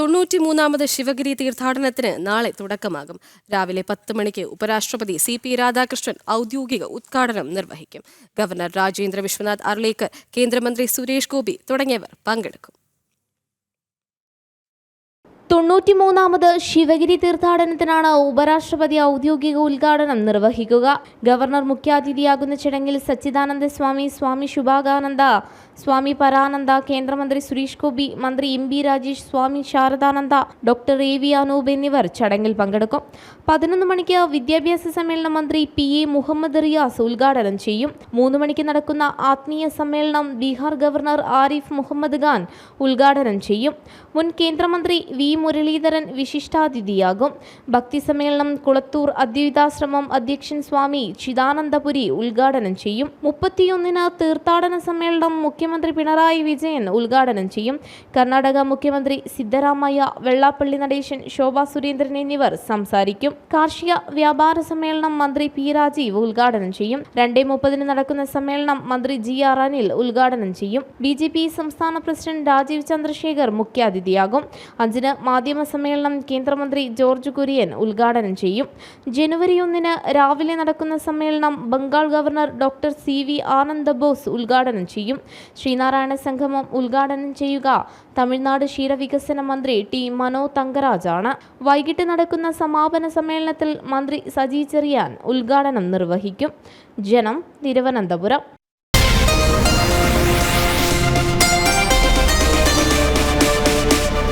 93ാമത് ശിവഗിരി തീർത്ഥാടനത്തിന് നാളെ തുടക്കമാകും. രാവിലെ 10 മണിക്ക് ഉപരാഷ്ട്രപതി CP രാധാകൃഷ്ണൻ ഔദ്യോഗിക ഉദ്ഘാടനം നിർവഹിക്കും. ഗവർണർ രാജേന്ദ്ര വിശ്വനാഥ് അർലേക്കർ, കേന്ദ്രമന്ത്രി സുരേഷ് ഗോപി തുടങ്ങിയവർ പങ്കെടുക്കും. 93ാമത് ശിവഗിരി തീർത്ഥാടനത്തിനാണ് ഉപരാഷ്ട്രപതി ഔദ്യോഗിക ഉദ്ഘാടനം നിർവഹിക്കുക. ഗവർണർ മുഖ്യാതിഥിയാകുന്ന ചടങ്ങിൽ സച്ചിദാനന്ദ സ്വാമി, സ്വാമി ശുഭാകാനന്ദ, സ്വാമി പരാനന്ദ, കേന്ദ്രമന്ത്രി സുരേഷ് ഗോപി, മന്ത്രി MB രാജേഷ്, സ്വാമി ശാരദാനന്ദ, ഡോക്ടർ AV അനൂപ് എന്നിവർ ചടങ്ങിൽ പങ്കെടുക്കും. 11 മണിക്ക് വിദ്യാഭ്യാസ സമ്മേളനം മന്ത്രി PA മുഹമ്മദ് റിയാസ് ഉദ്ഘാടനം ചെയ്യും. 3 മണിക്ക് നടക്കുന്ന ആത്മീയ സമ്മേളനം ബീഹാർ ഗവർണർ ആരിഫ് മുഹമ്മദ് ഖാൻ ഉദ്ഘാടനം ചെയ്യും. മുൻ കേന്ദ്രമന്ത്രി V മുരളീധരൻ വിശിഷ്ടാതിഥിയാകും. ഭക്തി സമ്മേളനം കുളത്തൂർ അദ്വൈതാശ്രമം അധ്യക്ഷൻ സ്വാമി ചിദാനന്ദപുരി ഉദ്ഘാടനം ചെയ്യും. 31-ന് തീർത്ഥാടന സമ്മേളനം മുഖ്യമന്ത്രി പിണറായി വിജയൻ ഉദ്ഘാടനം ചെയ്യും. കർണാടക മുഖ്യമന്ത്രി സിദ്ധരാമയ്യ, വെള്ളാപ്പള്ളി നടേശൻ, ശോഭാ സുരേന്ദ്രൻ എന്നിവർ സംസാരിക്കും. കാർഷിക വ്യാപാര സമ്മേളനം മന്ത്രി P രാജീവ് ഉദ്ഘാടനം ചെയ്യും. 2:30-ന് നടക്കുന്ന സമ്മേളനം മന്ത്രി GR അനിൽ ഉദ്ഘാടനം ചെയ്യും. BJP സംസ്ഥാന പ്രസിഡന്റ് രാജീവ് ചന്ദ്രശേഖർ മുഖ്യാതിഥിയാകും. 5-ന് മാധ്യമ സമ്മേളനം കേന്ദ്രമന്ത്രി ജോർജ് കുര്യൻ ഉദ്ഘാടനം ചെയ്യും. ജനുവരി 1-ന് രാവിലെ നടക്കുന്ന സമ്മേളനം ബംഗാൾ ഗവർണർ ഡോക്ടർ CV ആനന്ദ ബോസ് ഉദ്ഘാടനം ചെയ്യും. ശ്രീനാരായണ സംഗമം ഉദ്ഘാടനം ചെയ്യുക തമിഴ്നാട് ക്ഷീരവികസന മന്ത്രി T മനോ തങ്കരാജ് ആണ്. വൈകിട്ട് നടക്കുന്ന സമാപന സമ്മേളനത്തിൽ മന്ത്രി സജി ചെറിയാൻ ഉദ്ഘാടനം നിർവഹിക്കും. ജനം, തിരുവനന്തപുരം.